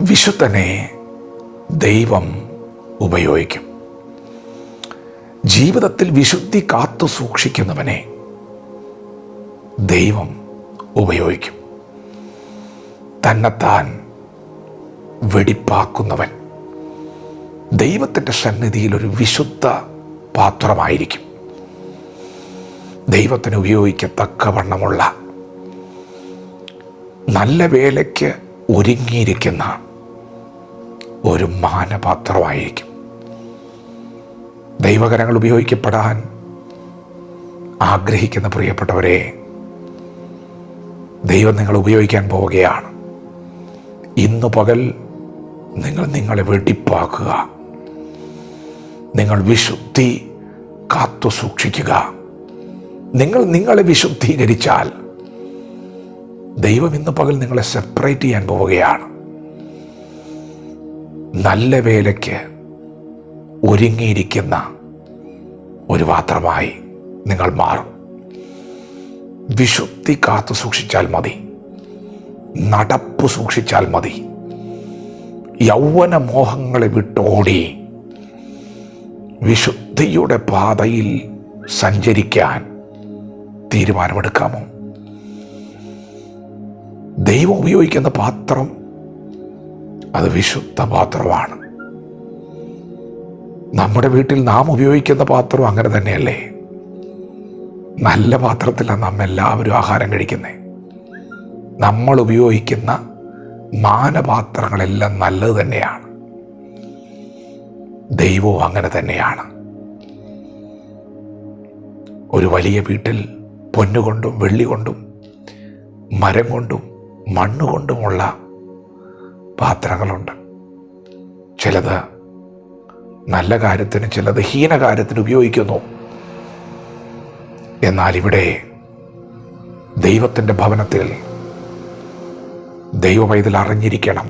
വിശുദ്ധനെ ദൈവം ഉപയോഗിക്കും. ജീവിതത്തിൽ വിശുദ്ധി കാത്തു സൂക്ഷിക്കുന്നവനെ ദൈവം ഉപയോഗിക്കും. തന്നെത്താൻ വെടിപ്പാക്കുന്നവൻ ദൈവത്തിൻ്റെ സന്നിധിയിൽ ഒരു വിശുദ്ധ പാത്രമായിരിക്കും. ദൈവത്തിന് ഉപയോഗിക്കത്തക്കവണ്ണമുള്ള നല്ല വേലയ്ക്ക് ഒരുങ്ങിയിരിക്കുന്ന ഒരു മാനപാത്രമായിരിക്കും. ദൈവകരങ്ങൾ ഉപയോഗിക്കപ്പെടാൻ ആഗ്രഹിക്കുന്ന പ്രിയപ്പെട്ടവരെ, ദൈവം നിങ്ങളെ ഉപയോഗിക്കാൻ പോവുകയാണ്. ഇന്നു പകൽ നിങ്ങൾ നിങ്ങളെ വെടിപ്പാക്കുക. നിങ്ങൾ വിശുദ്ധി കാത്തു സൂക്ഷിക്കുക. നിങ്ങൾ നിങ്ങളെ വിശുദ്ധീകരിച്ചാൽ ദൈവം ഇന്ന് പകൽ നിങ്ങളെ സെപ്പറേറ്റ് ചെയ്യാൻ പോവുകയാണ്. നല്ല വേലയ്ക്ക് ഒരുങ്ങിയിരിക്കുന്ന ഒരു പാത്രമായി നിങ്ങൾ മാറും. വിശുദ്ധി കാത്തു സൂക്ഷിച്ചാൽ മതി. നടപ്പ് സൂക്ഷിച്ചാൽ മതി. യൗവന മോഹങ്ങളെ വിട്ടോടി വിശുദ്ധിയുടെ പാതയിൽ സഞ്ചരിക്കാൻ തീരുമാനമെടുക്കാമോ? ദൈവം ഉപയോഗിക്കുന്ന പാത്രം അത് വിശുദ്ധ പാത്രമാണ്. നമ്മുടെ വീട്ടിൽ നാം ഉപയോഗിക്കുന്ന പാത്രം അങ്ങനെ തന്നെയല്ലേ? നല്ല പാത്രത്തിലാണ് നാം എല്ലാവരും ആഹാരം കഴിക്കുന്നത്. നമ്മൾ ഉപയോഗിക്കുന്ന മാനപാത്രങ്ങളെല്ലാം നല്ലത് തന്നെയാണ്. ദൈവവും അങ്ങനെ തന്നെയാണ്. ഒരു വലിയ വീട്ടിൽ പൊന്നുകൊണ്ടും വെള്ളി കൊണ്ടും മരം കൊണ്ടും മണ്ണുകൊണ്ടുമുള്ള പാത്രങ്ങളുണ്ട്. ചിലത് നല്ല കാര്യത്തിന്, ചിലത് ഹീനകാര്യത്തിന് ഉപയോഗിക്കുന്നു. എന്നാൽ ഇവിടെ ദൈവത്തിൻ്റെ ഭവനത്തിൽ ദൈവപൈതൽ അറിഞ്ഞിരിക്കണം,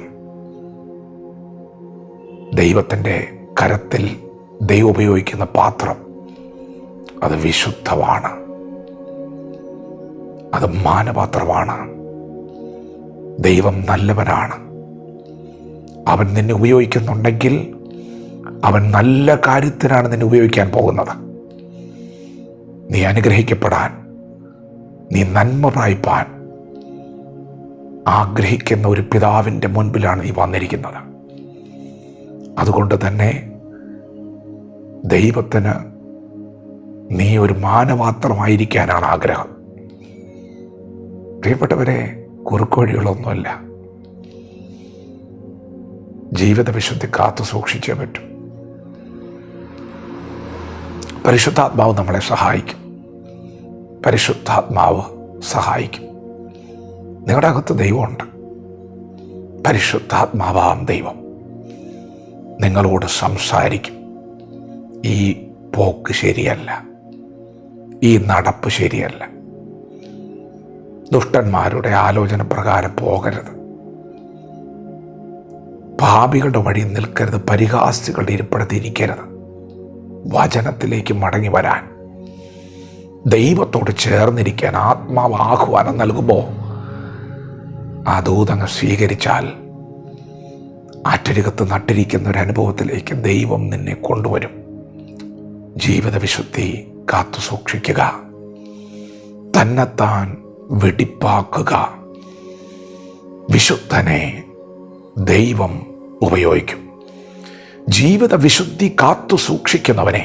ദൈവത്തിൻ്റെ കരത്തിൽ ദൈവം ഉപയോഗിക്കുന്ന പാത്രം അത് വിശുദ്ധമാണ്, അത് മാനപാത്രമാണ്. ദൈവം നല്ലവനാണ്. അവൻ നിന്നെ ഉപയോഗിക്കുന്നുണ്ടെങ്കിൽ അവൻ നല്ല കാര്യത്തിനാണ് നിന്നെ ഉപയോഗിക്കാൻ പോകുന്നത്. നീ അനുഗ്രഹിക്കപ്പെടാൻ, നീ നന്മ പ്രാപിപ്പാൻ ആഗ്രഹിക്കുന്ന ഒരു പിതാവിൻ്റെ മുൻപിലാണ് നീ വന്നിരിക്കുന്നത്. അതുകൊണ്ട് തന്നെ ദൈവത്തിന് നീ ഒരു മാനപാത്രമായിരിക്കാനാണ് ആഗ്രഹം. പ്രിയപ്പെട്ടവരെ, കുറുക്കുവഴികളൊന്നുമല്ല. ജീവിത വിശുദ്ധി കാത്തു സൂക്ഷിച്ചേ പറ്റും. പരിശുദ്ധാത്മാവ് നമ്മളെ സഹായിക്കും. പരിശുദ്ധാത്മാവ് സഹായിക്കും. നിങ്ങളുടെ അകത്ത് ദൈവമുണ്ട്. പരിശുദ്ധാത്മാവാം ദൈവം നിങ്ങളോട് സംസാരിക്കും. ഈ പോക്ക് ശരിയല്ല, ഈ നടപ്പ് ശരിയല്ല, ദുഷ്ടന്മാരുടെ ആലോചന പ്രകാരം പോകരുത്, പാപികളുടെ വഴി നിൽക്കരുത്, പരിഹാസികളുടെ ഇരിപ്പിടത്തിരിക്കരുത്. വചനത്തിലേക്ക് മടങ്ങി വരാൻ, ദൈവത്തോട് ചേർന്നിരിക്കാൻ ആത്മാവ് ആഹ്വാനം നൽകുമ്പോൾ ആ ദൂതങ്ങ് സ്വീകരിച്ചാൽ ആറ്റരികത്ത് നട്ടിരിക്കുന്ന ഒരു അനുഭവത്തിലേക്ക് ദൈവം നിന്നെ കൊണ്ടുവരും. ജീവിത വിശുദ്ധി കാത്തു സൂക്ഷിക്കുക. തന്നെത്താൻ വെടിപ്പാക്കുക. വിശുദ്ധനെ ദൈവം ഉപയോഗിക്കും. ജീവിത വിശുദ്ധി കാത്തു സൂക്ഷിക്കുന്നവനെ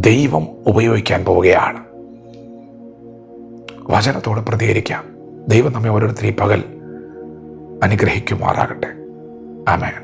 ദൈവം ഉപയോഗിക്കാൻ പോവുകയാണ്. വചനത്തോട് പ്രതികരിക്കാം. ദൈവം നമ്മെ ഓരോരുത്തരെയും പകൽ അനുഗ്രഹിക്കുമാറാകട്ടെ. ആമേൻ.